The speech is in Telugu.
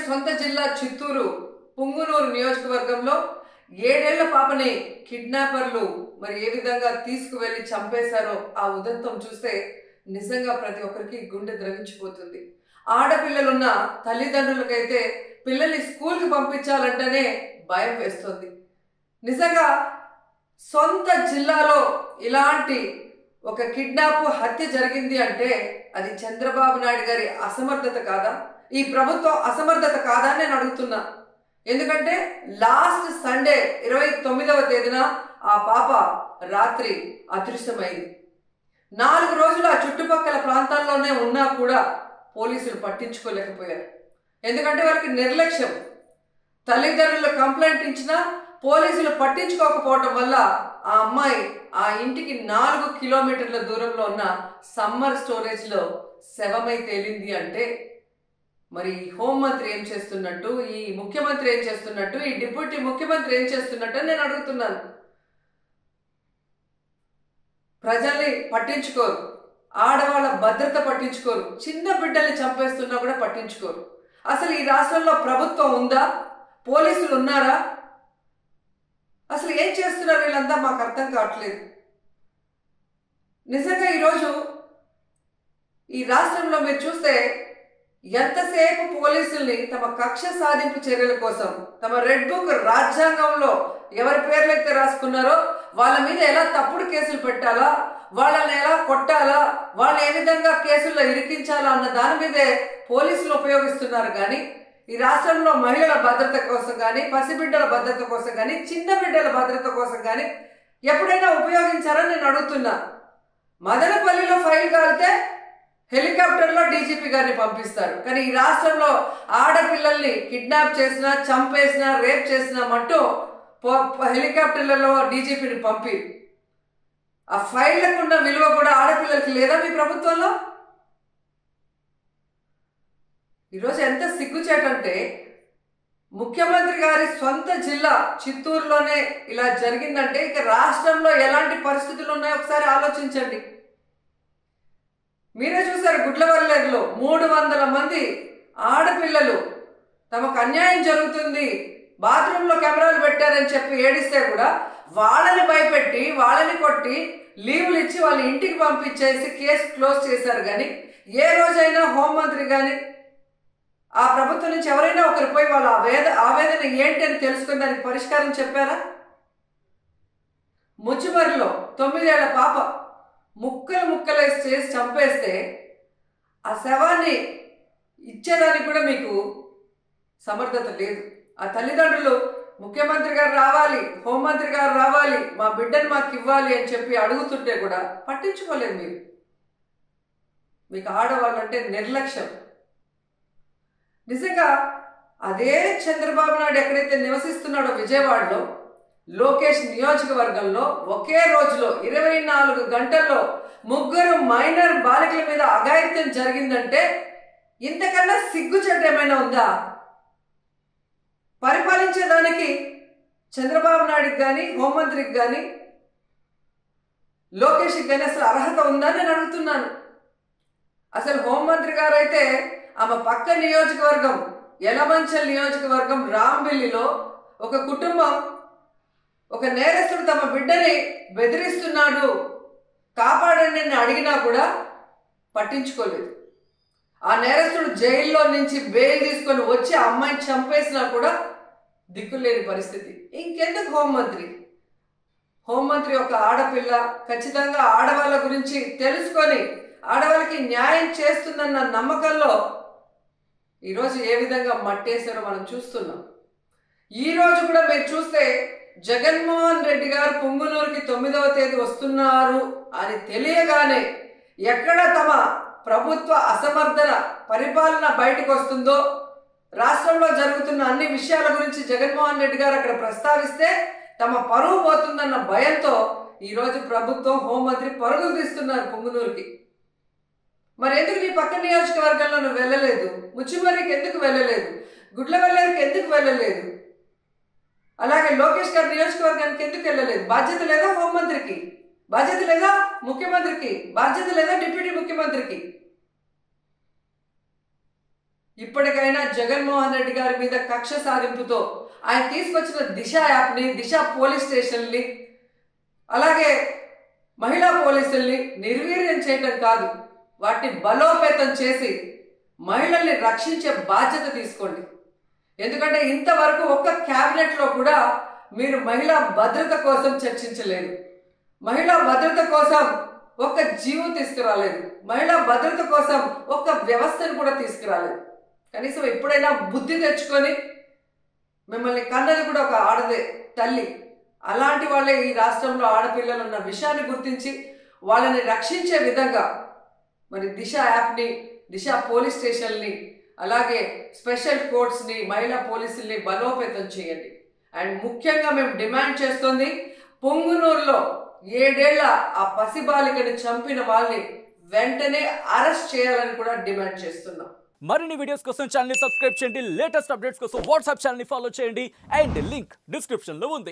సొంత జిల్లా చిత్తూరు పుంగునూరు నియోజకవర్గంలో 7 ఏళ్ల పాపని కిడ్నాపర్లు మరి ఏ విధంగా తీసుకువెళ్లి చంపేశారో ఆ ఉదంతం చూస్తే నిజంగా ప్రతి ఒక్కరికి గుండె ద్రవించిపోతుంది. ఆడపిల్లలున్న తల్లిదండ్రులకైతే పిల్లల్ని స్కూల్కి పంపించాలంటేనే భయం వేస్తుంది. నిజంగా సొంత జిల్లాలో ఇలాంటి ఒక కిడ్నాప్ హత్య జరిగింది అంటే అది చంద్రబాబు నాయుడు గారి అసమర్థత కాదా, ఈ ప్రభుత్వం అసమర్థత కాదా అని నేను అడుగుతున్నా. ఎందుకంటే లాస్ట్ సండే 29వ తేదీన ఆ పాప రాత్రి అదృశ్యమైంది. 4 రోజులు ఆ చుట్టుపక్కల ప్రాంతాల్లోనే ఉన్నా కూడా పోలీసులు పట్టించుకోలేకపోయారు. ఎందుకంటే వాళ్ళకి నిర్లక్ష్యం. తల్లిదండ్రులు కంప్లైంట్ ఇచ్చినా పోలీసులు పట్టించుకోకపోవటం వల్ల ఆ అమ్మాయి ఆ ఇంటికి 4 కిలోమీటర్ల దూరంలో ఉన్న సమ్మర్ స్టోరేజ్లో శవమై తేలింది అంటే మరి హోంమంత్రి ఏం చేస్తున్నట్టు, ఈ ముఖ్యమంత్రి ఏం చేస్తున్నట్టు, ఈ డిప్యూటీ ముఖ్యమంత్రి ఏం చేస్తున్నట్టు నేను అడుగుతున్నాను. ప్రజల్ని పట్టించుకోరు, ఆడవాళ్ళ భద్రత పట్టించుకోరు, చిన్న బిడ్డల్ని చంపేస్తున్నా కూడా పట్టించుకోరు. అసలు ఈ రాష్ట్రంలో ప్రభుత్వం ఉందా? పోలీసులు ఉన్నారా? అసలు ఏం చేస్తున్నారు వీళ్ళంతా మాకు అర్థం కావట్లేదు. నిజంగా ఈరోజు ఈ రాష్ట్రంలో మీరు చూస్తే ఎంతసేపు పోలీసుల్ని తమ కక్ష సాధింపు చర్యల కోసం, తమ రెడ్ బుక్ రాజ్యాంగంలో ఎవరి పేర్లైతే రాసుకున్నారో వాళ్ళ మీద ఎలా తప్పుడు కేసులు పెట్టాలా, వాళ్ళని ఎలా కొట్టాలా, వాళ్ళని ఏ విధంగా కేసుల్లో ఇరికించాలా అన్న దాని మీదే పోలీసులు ఉపయోగిస్తున్నారు. కానీ ఈ రాష్ట్రంలో మహిళల భద్రత కోసం కానీ, పసిబిడ్డల భద్రత కోసం కానీ, చిన్న బిడ్డల భద్రత కోసం కానీ ఎప్పుడైనా ఉపయోగించారని నేను అడుగుతున్నా. మదనపల్లిలో ఫైల్ కాలితే హెలికాప్టర్లో డీజీపీ గారిని పంపిస్తారు. కానీ ఈ రాష్ట్రంలో ఆడపిల్లల్ని కిడ్నాప్ చేసినా, చంపేసినా, రేప్ చేసినా మట్టు హెలికాప్టర్లలో డీజీపీని పంపి ఆ ఫైళ్లకు ఉన్న విలువ కూడా ఆడపిల్లలకి లేదా మీ ప్రభుత్వంలో? ఈరోజు ఎంత సిగ్గుచేటంటే ముఖ్యమంత్రి గారి సొంత జిల్లా చిత్తూరులోనే ఇలా జరిగిందంటే ఇక రాష్ట్రంలో ఎలాంటి పరిస్థితులు ఉన్నాయో ఒకసారి ఆలోచించండి. మీరే చూసారు, గుడ్లవల్లేరులో 300 మంది ఆడపిల్లలు తమకు అన్యాయం జరుగుతుంది, బాత్రూంలో కెమెరాలు పెట్టారని చెప్పి ఏడిస్తే కూడా వాళ్ళని భయపెట్టి, వాళ్ళని కొట్టి, లీవులు ఇచ్చి వాళ్ళ ఇంటికి పంపించేసి కేసు క్లోజ్ చేశారు. కానీ ఏ రోజైనా హోంమంత్రి కానీ ఆ ప్రభుత్వం నుంచి ఎవరైనా ఒకరు పోయి వాళ్ళ ఆవేదన ఏంటి అని తెలుసుకుని దానికి పరిష్కారం చెప్పారా? ముచ్చుమరిలో 9 ఏళ్ల పాప ముక్కలు చేసి చంపేస్తే ఆ శవాన్ని ఇచ్చేదానికి కూడా మీకు సమర్థత లేదు. ఆ తల్లిదండ్రులు ముఖ్యమంత్రి గారు రావాలి, హోంమంత్రి గారు రావాలి, మా బిడ్డను మాకు ఇవ్వాలి అని చెప్పి అడుగుతుంటే కూడా పట్టించుకోలేదు మీరు. మీకు ఆడవాళ్ళంటే నిర్లక్ష్యం. నిజంగా అదే చంద్రబాబు నాయుడు ఎక్కడైతే నివసిస్తున్నాడో విజయవాడలో లోకేష్ నియోజకవర్గంలో ఒకే రోజులో 24 గంటల్లో 3 మైనర్ బాలికల మీద అఘాయిత్యం జరిగిందంటే ఇంతకన్నా సిగ్గుచేటు ఏమైనా ఉందా? పరిపాలించేదానికి చంద్రబాబు నాయుడుకి కానీ, హోంమంత్రికి కానీ, లోకేష్కి కానీ అసలు అర్హత ఉందా నేను అడుగుతున్నాను. అసలు హోంమంత్రి గారు అయితే ఆమె పక్క నియోజకవర్గం యలమంచల్ నియోజకవర్గం రాంబిల్లిలో ఒక కుటుంబం, ఒక నేరస్తుడు తమ బిడ్డని బెదిరిస్తున్నాడు, కాపాడండి అని అడిగినా కూడా పట్టించుకోలేదు. ఆ నేరస్తుడు జైల్లో నుంచి బెయిల్ తీసుకొని వచ్చి ఆ అమ్మాయిని చంపేసినా కూడా దిక్కులేని పరిస్థితి. ఇంకెందుకు హోంమంత్రి? హోంమంత్రి ఒక ఆడపిల్ల, ఖచ్చితంగా ఆడవాళ్ళ గురించి తెలుసుకొని ఆడవాళ్ళకి న్యాయం చేస్తుందన్న నమ్మకంలో ఈరోజు ఏ విధంగా మట్టేశారో మనం చూస్తున్నాం. ఈరోజు కూడా మీరు చూస్తే జగన్మోహన్ రెడ్డి గారు పుంగునూరుకి 9వ తేదీ వస్తున్నారు అని తెలియగానే ఎక్కడ తమ ప్రభుత్వ అసమర్థన పరిపాలన బయటకు వస్తుందో, రాష్ట్రంలో జరుగుతున్న అన్ని విషయాల గురించి జగన్మోహన్ రెడ్డి గారు అక్కడ ప్రస్తావిస్తే తమ పరువు పోతుందన్న భయంతో ఈరోజు ప్రభుత్వం, హోంమంత్రి పరుగులు తీస్తున్నారు పుంగునూరుకి. మరి ఎందుకు నీ పక్క నియోజకవర్గంలో నువ్వు వెళ్ళలేదు? ముచ్చుమర్రికి ఎందుకు వెళ్ళలేదు? గుడ్లవల్లేరుకి ఎందుకు వెళ్ళలేదు? అలాగే లోకేష్ గారి నియోజకవర్గానికి ఎందుకు వెళ్ళలేదు? బాధ్యత లేదా హోంమంత్రికి? బాధ్యత లేదా ముఖ్యమంత్రికి? బాధ్యత లేదా డిప్యూటీ ముఖ్యమంత్రికి? ఇప్పటికైనా జగన్మోహన్ రెడ్డి గారి మీద కక్ష సాధింపుతో ఆయన తీసుకొచ్చిన దిశ యాప్ని, దిశ పోలీస్ స్టేషన్ని, అలాగే మహిళా పోలీసుల్ని నిర్వీర్యం చేయటం కాదు, వాటిని బలోపేతం చేసి మహిళల్ని రక్షించే బాధ్యత తీసుకోండి. ఎందుకంటే ఇంతవరకు ఒక్క క్యాబినెట్లో కూడా మీరు మహిళా భద్రత కోసం చర్చించలేదు, మహిళా భద్రత కోసం ఒక్క జీవో తీసుకురాలేదు, మహిళా భద్రత కోసం ఒక్క వ్యవస్థను కూడా తీసుకురాలేదు. కనీసం ఎప్పుడైనా బుద్ధి తెచ్చుకొని, మిమ్మల్ని కన్నది కూడా ఒక ఆడదే తల్లి, అలాంటి వాళ్ళే ఈ రాష్ట్రంలో ఆడపిల్లలు ఉన్న విషయాన్ని గుర్తించి వాళ్ళని రక్షించే విధంగా మరి దిశ యాప్ని, దిశ పోలీస్ స్టేషన్ని, అలాగే స్పెషల్ కోర్ట్స్ని, మహిళా పోలీసుల్ని బలోపేతం చేయండి. అండ్ ముఖ్యంగా మేము డిమాండ్ చేస్తుంది, పొంగునూరులో 7 ఏళ్ల ఆ పసిబాలికని చంపిన వాళ్ళని వెంటనే అరెస్ట్ చేయాలని కూడా డిమాండ్ చేస్తున్నాం. మరిన్ని వీడియోస్ కోసం ఛానల్ ని సబ్స్క్రైబ్ చేయండి, లేటెస్ట్ అప్డేట్స్ కోసం వాట్సాప్ ఛానల్ ని ఫాలో చేయండి, అండ్ లింక్ డిస్క్రిప్షన్ లో ఉంది.